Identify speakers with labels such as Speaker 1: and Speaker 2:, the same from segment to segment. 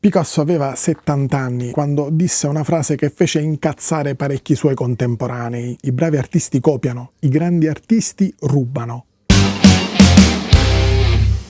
Speaker 1: Picasso aveva 70 anni quando disse una frase che fece incazzare parecchi suoi contemporanei. I bravi artisti copiano, i grandi artisti rubano.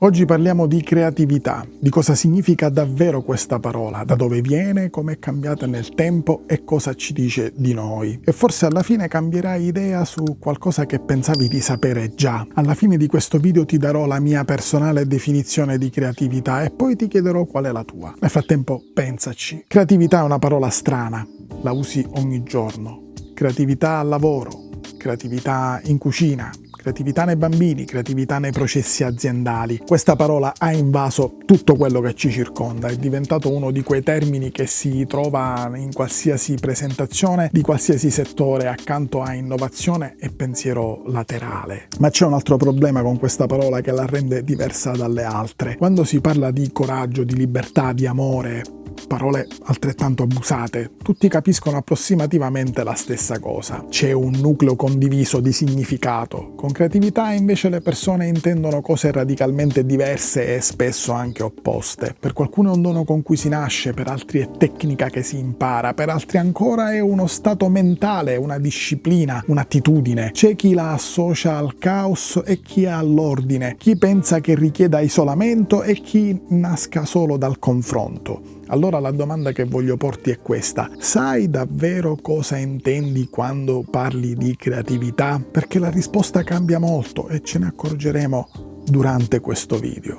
Speaker 1: Oggi parliamo di creatività, di cosa significa davvero questa parola, da dove viene, come è cambiata nel tempo e cosa ci dice di noi. E forse alla fine cambierai idea su qualcosa che pensavi di sapere già. Alla fine di questo video ti darò la mia personale definizione di creatività e poi ti chiederò qual è la tua. Nel frattempo pensaci. Creatività è una parola strana, la usi ogni giorno. Creatività al lavoro, creatività in cucina, creatività nei bambini, creatività nei processi aziendali. Questa parola ha invaso tutto quello che ci circonda, è diventato uno di quei termini che si trova in qualsiasi presentazione di qualsiasi settore accanto a innovazione e pensiero laterale. Ma c'è un altro problema con questa parola che la rende diversa dalle altre. Quando si parla di coraggio, di libertà, di amore, parole altrettanto abusate, tutti capiscono approssimativamente la stessa cosa. C'è un nucleo condiviso di significato. Con creatività invece le persone intendono cose radicalmente diverse e spesso anche opposte. Per qualcuno è un dono con cui si nasce, per altri è tecnica che si impara, per altri ancora è uno stato mentale, una disciplina, un'attitudine. C'è chi la associa al caos e chi all'ordine, chi pensa che richieda isolamento e chi nasca solo dal confronto. Allora la domanda che voglio porti è questa: sai davvero cosa intendi quando parli di creatività? Perché la risposta cambia molto e ce ne accorgeremo durante questo video.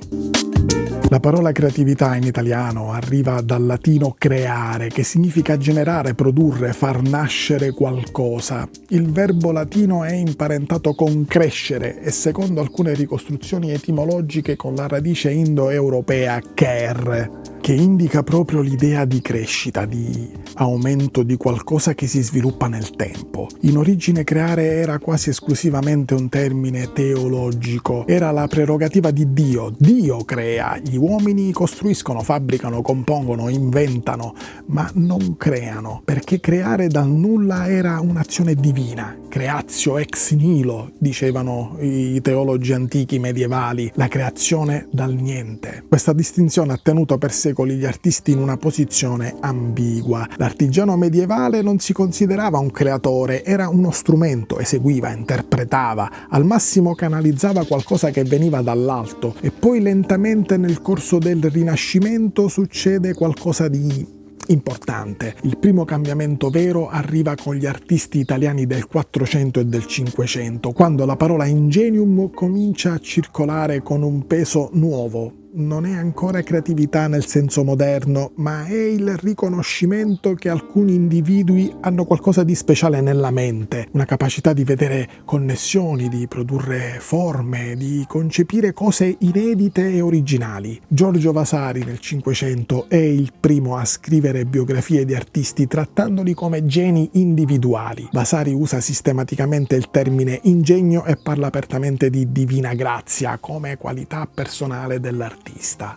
Speaker 1: La parola creatività in italiano arriva dal latino creare, che significa generare, produrre, far nascere qualcosa. Il verbo latino è imparentato con crescere e secondo alcune ricostruzioni etimologiche con la radice indoeuropea ker, che indica proprio l'idea di crescita, di aumento di qualcosa che si sviluppa nel tempo. In origine creare era quasi esclusivamente un termine teologico, era la prerogativa di Dio. Dio crea, gli uomini costruiscono, fabbricano, compongono, inventano, ma non creano, perché creare dal nulla era un'azione divina. Creatio ex nihilo, dicevano i teologi antichi medievali, la creazione dal niente. Questa distinzione ha tenuto per secoli gli artisti in una posizione ambigua. L'artigiano medievale non si considerava un creatore, era uno strumento, eseguiva, interpretava, al massimo canalizzava qualcosa che veniva dall'alto e poi lentamente nel corso del Rinascimento succede qualcosa di importante. Il primo cambiamento vero arriva con gli artisti italiani del 400 e del 500, quando la parola ingenium comincia a circolare con un peso nuovo. Non è ancora creatività nel senso moderno, ma è il riconoscimento che alcuni individui hanno qualcosa di speciale nella mente, una capacità di vedere connessioni, di produrre forme, di concepire cose inedite e originali. Giorgio Vasari nel Cinquecento è il primo a scrivere biografie di artisti trattandoli come geni individuali. Vasari usa sistematicamente il termine ingegno e parla apertamente di divina grazia come qualità personale dell'artista.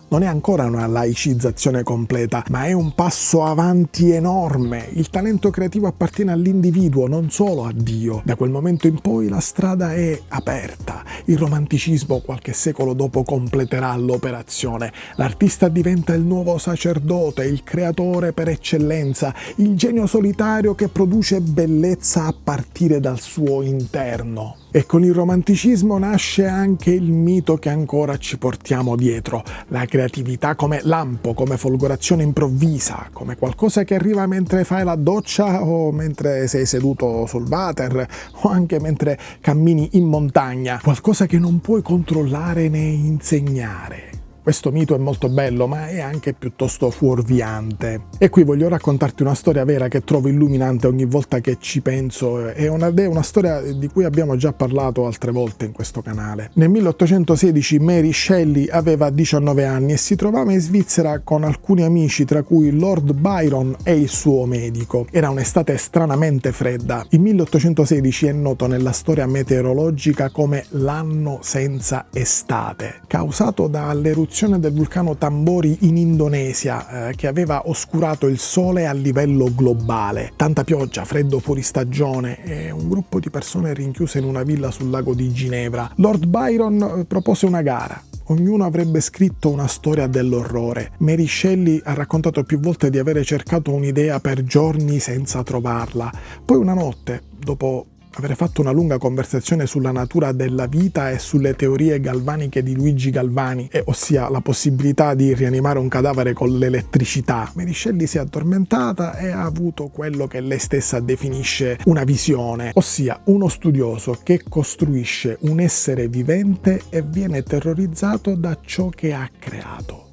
Speaker 1: Non è ancora una laicizzazione completa, ma è un passo avanti enorme. Il talento creativo appartiene all'individuo, non solo a Dio. Da quel momento in poi la strada è aperta. Il romanticismo qualche secolo dopo completerà l'operazione. L'artista diventa il nuovo sacerdote, il creatore per eccellenza, il genio solitario che produce bellezza a partire dal suo interno. E con il romanticismo nasce anche il mito che ancora ci portiamo dietro, la creatività come lampo, come folgorazione improvvisa, come qualcosa che arriva mentre fai la doccia o mentre sei seduto sul water o anche mentre cammini in montagna, qualcosa che non puoi controllare né insegnare. Questo mito è molto bello, ma è anche piuttosto fuorviante. E qui voglio raccontarti una storia vera che trovo illuminante ogni volta che ci penso. È una storia di cui abbiamo già parlato altre volte in questo canale. Nel 1816 Mary Shelley aveva 19 anni e si trovava in Svizzera con alcuni amici, tra cui Lord Byron e il suo medico. Era un'estate stranamente fredda. Il 1816 è noto nella storia meteorologica come l'anno senza estate, causato dall'eruzione del vulcano Tambori in Indonesia, che aveva oscurato il sole a livello globale. Tanta pioggia, freddo fuori stagione e un gruppo di persone rinchiuse in una villa sul lago di Ginevra. Lord Byron propose una gara. ognuno avrebbe scritto una storia dell'orrore. Mary Shelley ha raccontato più volte di avere cercato un'idea per giorni senza trovarla. Poi una notte, dopo aver fatto una lunga conversazione sulla natura della vita e sulle teorie galvaniche di Luigi Galvani, ossia la possibilità di rianimare un cadavere con l'elettricità, Mary Shelley si è addormentata e ha avuto quello che lei stessa definisce una visione, ossia uno studioso che costruisce un essere vivente e viene terrorizzato da ciò che ha creato.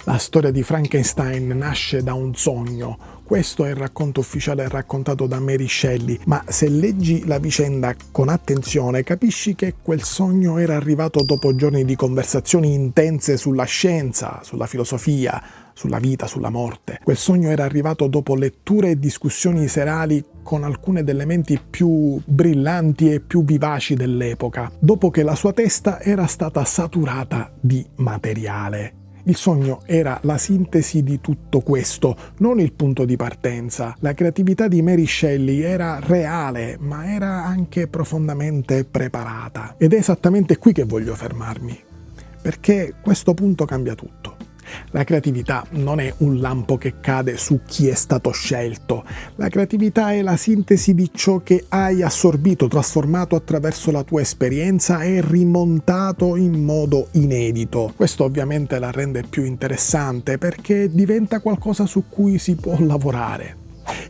Speaker 1: La storia di Frankenstein nasce da un sogno. Questo è il racconto ufficiale raccontato da Mary Shelley, ma se leggi la vicenda con attenzione capisci che quel sogno era arrivato dopo giorni di conversazioni intense sulla scienza, sulla filosofia, sulla vita, sulla morte. Quel sogno era arrivato dopo letture e discussioni serali con alcune delle menti più brillanti e più vivaci dell'epoca, dopo che la sua testa era stata saturata di materiale. Il sogno era la sintesi di tutto questo, non il punto di partenza. La creatività di Mary Shelley era reale, ma era anche profondamente preparata. Ed è esattamente qui che voglio fermarmi, perché questo punto cambia tutto. La creatività non è un lampo che cade su chi è stato scelto. La creatività è la sintesi di ciò che hai assorbito, trasformato attraverso la tua esperienza e rimontato in modo inedito. Questo ovviamente la rende più interessante perché diventa qualcosa su cui si può lavorare.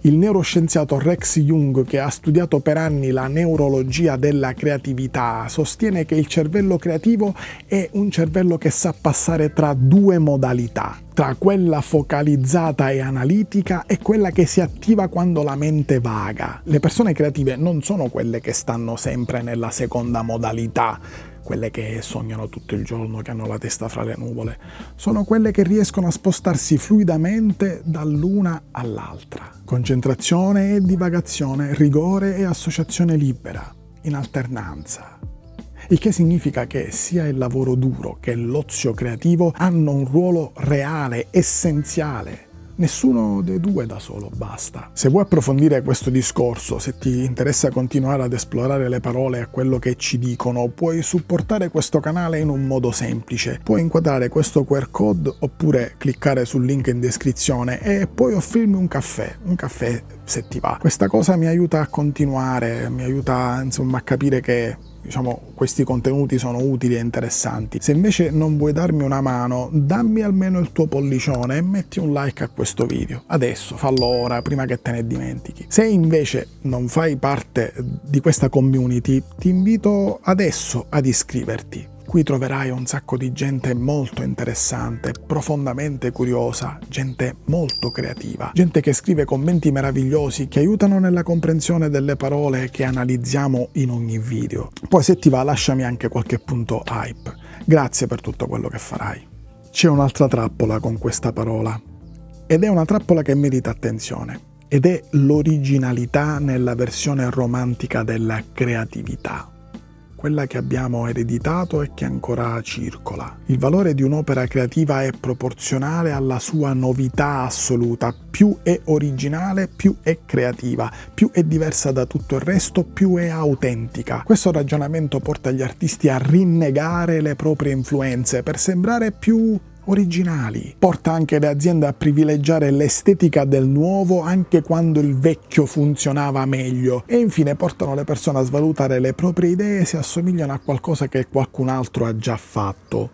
Speaker 1: Il neuroscienziato Rex Jung, che ha studiato per anni la neurologia della creatività, sostiene che il cervello creativo è un cervello che sa passare tra due modalità, tra quella focalizzata e analitica e quella che si attiva quando la mente vaga. Le persone creative non sono quelle che stanno sempre nella seconda modalità, quelle che sognano tutto il giorno, che hanno la testa fra le nuvole. Sono quelle che riescono a spostarsi fluidamente dall'una all'altra. Concentrazione e divagazione, rigore e associazione libera, in alternanza. Il che significa che sia il lavoro duro che l'ozio creativo hanno un ruolo reale, essenziale. Nessuno dei due da solo basta. Se vuoi approfondire questo discorso, se ti interessa continuare ad esplorare le parole e quello che ci dicono, puoi supportare questo canale in un modo semplice. Puoi inquadrare questo QR code oppure cliccare sul link in descrizione e puoi offrirmi un caffè se ti va. Questa cosa mi aiuta a continuare, mi aiuta insomma a capire che questi contenuti sono utili e interessanti. Se invece non vuoi darmi una mano, dammi almeno il tuo pollicione e metti un like a questo video. Adesso, fallo ora, prima che te ne dimentichi. Se invece non fai parte di questa community, ti invito adesso ad iscriverti. Qui troverai un sacco di gente molto interessante, profondamente curiosa, gente molto creativa, gente che scrive commenti meravigliosi che aiutano nella comprensione delle parole che analizziamo in ogni video. Poi se ti va lasciami anche qualche punto hype. Grazie per tutto quello che farai. C'è un'altra trappola con questa parola, ed è una trappola che merita attenzione, ed è l'originalità nella versione romantica della creatività. Quella che abbiamo ereditato e che ancora circola. Il valore di un'opera creativa è proporzionale alla sua novità assoluta. Più è originale, più è creativa, più è diversa da tutto il resto, più è autentica. Questo ragionamento porta gli artisti a rinnegare le proprie influenze per sembrare più originali. Porta anche le aziende a privilegiare l'estetica del nuovo anche quando il vecchio funzionava meglio, e infine portano le persone a svalutare le proprie idee se assomigliano a qualcosa che qualcun altro ha già fatto.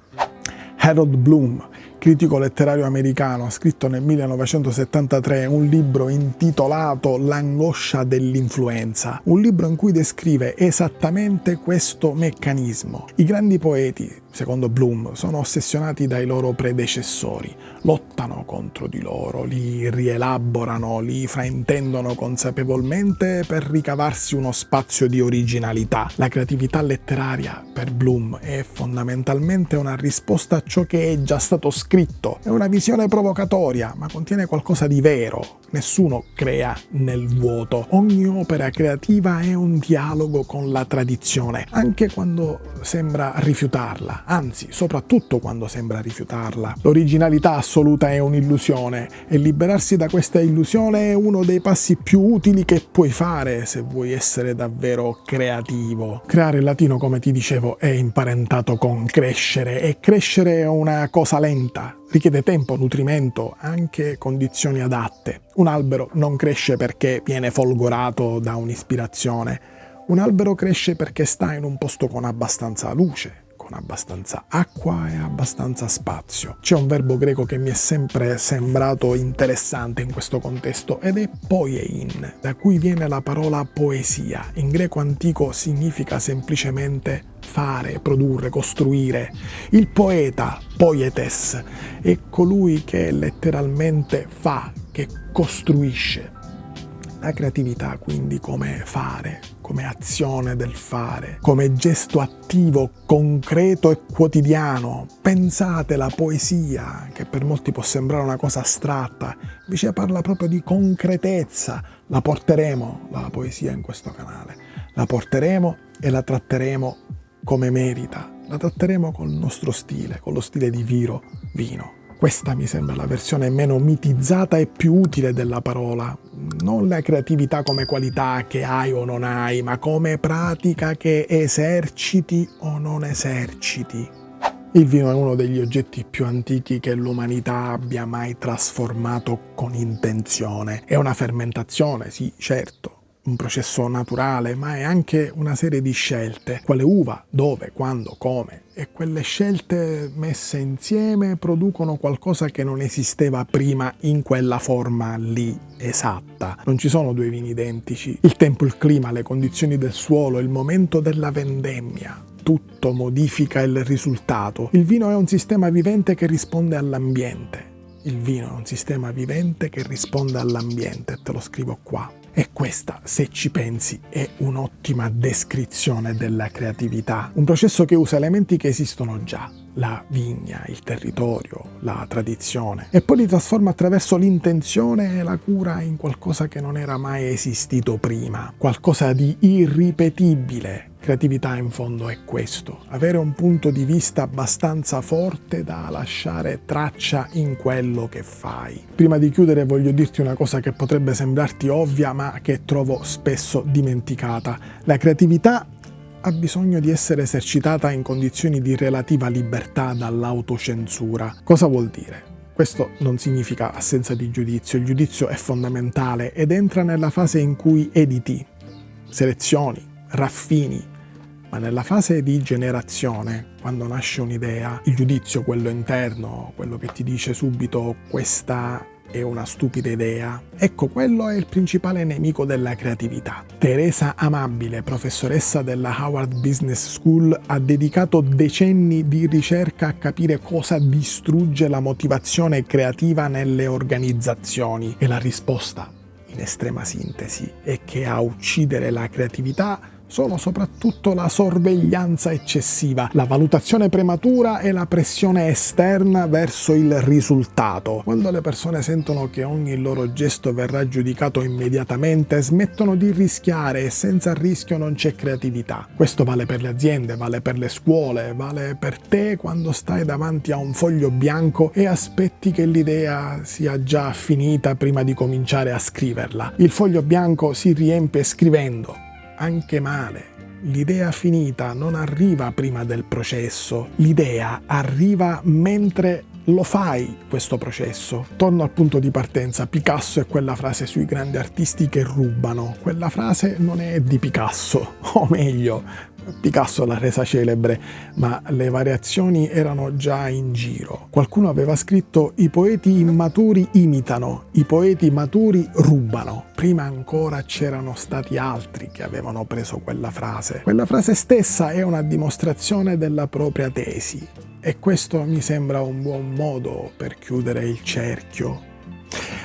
Speaker 1: Harold Bloom, critico letterario americano, ha scritto nel 1973 un libro intitolato L'angoscia dell'influenza, un libro in cui descrive esattamente questo meccanismo. I grandi poeti, secondo Bloom, sono ossessionati dai loro predecessori, lottano contro di loro, li rielaborano, li fraintendono consapevolmente per ricavarsi uno spazio di originalità. La creatività letteraria, per Bloom, è fondamentalmente una risposta a ciò che è già stato scritto. È una visione provocatoria, ma contiene qualcosa di vero. Nessuno crea nel vuoto. Ogni opera creativa è un dialogo con la tradizione, anche quando sembra rifiutarla, anzi, soprattutto quando sembra rifiutarla. L'originalità assoluta è un'illusione e liberarsi da questa illusione è uno dei passi più utili che puoi fare se vuoi essere davvero creativo. Creare in latino, come ti dicevo, è imparentato con crescere e crescere è una cosa lenta. Richiede tempo, nutrimento, anche condizioni adatte. Un albero non cresce perché viene folgorato da un'ispirazione. Un albero cresce perché sta in un posto con abbastanza luce, con abbastanza acqua e abbastanza spazio. C'è un verbo greco che mi è sempre sembrato interessante in questo contesto ed è poiein, da cui viene la parola poesia. In greco antico significa semplicemente fare, produrre, costruire. Il poeta, poietes, è colui che letteralmente fa, che costruisce. La creatività quindi come fare, come azione del fare, come gesto attivo, concreto e quotidiano. Pensate, la poesia, che per molti può sembrare una cosa astratta, invece parla proprio di concretezza. La porteremo, la poesia, in questo canale. La porteremo e la tratteremo come merita. La tratteremo col nostro stile, con lo stile di Viro Vino. Questa mi sembra la versione meno mitizzata e più utile della parola. Non la creatività come qualità che hai o non hai, ma come pratica che eserciti o non eserciti. Il vino è uno degli oggetti più antichi che l'umanità abbia mai trasformato con intenzione. È una fermentazione, sì, certo. Un processo naturale, ma è anche una serie di scelte. Quale uva, dove, quando, come. E quelle scelte messe insieme producono qualcosa che non esisteva prima in quella forma lì, esatta. Non ci sono due vini identici. Il tempo, il clima, le condizioni del suolo, il momento della vendemmia. Tutto modifica il risultato. Il vino è un sistema vivente che risponde all'ambiente. Il vino è un sistema vivente che risponde all'ambiente, te lo scrivo qua. E questa, se ci pensi, è un'ottima descrizione della creatività. Un processo che usa elementi che esistono già, la vigna, il territorio, la tradizione, e poi li trasforma attraverso l'intenzione e la cura in qualcosa che non era mai esistito prima, qualcosa di irripetibile. Creatività in fondo è questo, avere un punto di vista abbastanza forte da lasciare traccia in quello che fai. Prima di chiudere voglio dirti una cosa che potrebbe sembrarti ovvia ma che trovo spesso dimenticata. La creatività ha bisogno di essere esercitata in condizioni di relativa libertà dall'autocensura. Cosa vuol dire? Questo non significa assenza di giudizio, il giudizio è fondamentale ed entra nella fase in cui editi, selezioni, raffini, ma nella fase di generazione, quando nasce un'idea, il giudizio, quello interno, quello che ti dice subito questa è una stupida idea, ecco, quello è il principale nemico della creatività. Teresa Amabile, professoressa della Harvard Business School, ha dedicato decenni di ricerca a capire cosa distrugge la motivazione creativa nelle organizzazioni e la risposta, in estrema sintesi, è che a uccidere la creatività sono soprattutto la sorveglianza eccessiva, la valutazione prematura e la pressione esterna verso il risultato. Quando le persone sentono che ogni loro gesto verrà giudicato immediatamente, smettono di rischiare e senza rischio non c'è creatività. Questo vale per le aziende, vale per le scuole, vale per te quando stai davanti a un foglio bianco e aspetti che l'idea sia già finita prima di cominciare a scriverla. Il foglio bianco si riempie scrivendo. Anche male. L'idea finita non arriva prima del processo, l'idea arriva mentre lo fai questo processo. Torno al punto di partenza, Picasso è quella frase sui grandi artisti che rubano. Quella frase non è di Picasso, o meglio, Picasso l'ha resa celebre, ma le variazioni erano già in giro. Qualcuno aveva scritto: i poeti immaturi imitano, i poeti maturi rubano. Prima ancora c'erano stati altri che avevano preso quella frase. Quella frase stessa è una dimostrazione della propria tesi. E questo mi sembra un buon modo per chiudere il cerchio.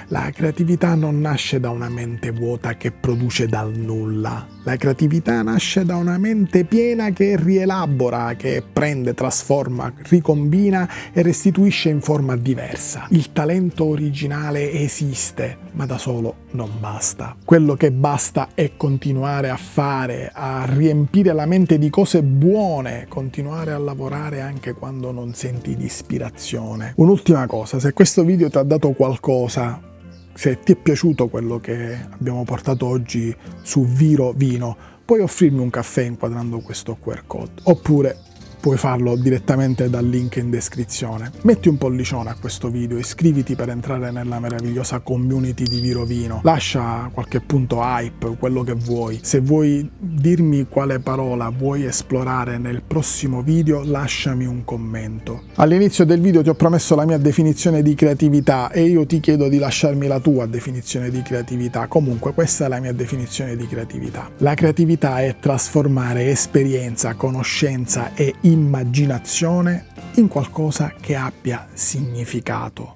Speaker 1: La creatività non nasce da una mente vuota che produce dal nulla. La creatività nasce da una mente piena che rielabora, che prende, trasforma, ricombina e restituisce in forma diversa. Il talento originale esiste, ma da solo non basta. Quello che basta è continuare a fare, a riempire la mente di cose buone, continuare a lavorare anche quando non senti di ispirazione. Un'ultima cosa, se questo video ti ha dato qualcosa, se ti è piaciuto quello che abbiamo portato oggi su Viro Vino, puoi offrirmi un caffè inquadrando questo QR code, oppure puoi farlo direttamente dal link in descrizione. Metti un pollicione a questo video, iscriviti per entrare nella meravigliosa community di Viro Vino, lascia qualche punto hype, quello che vuoi. Se vuoi dirmi quale parola vuoi esplorare nel prossimo video, lasciami un commento. All'inizio del video ti ho promesso la mia definizione di creatività e io ti chiedo di lasciarmi la tua definizione di creatività. Comunque questa è la mia definizione di creatività. La creatività è trasformare esperienza, conoscenza e immaginazione in qualcosa che abbia significato.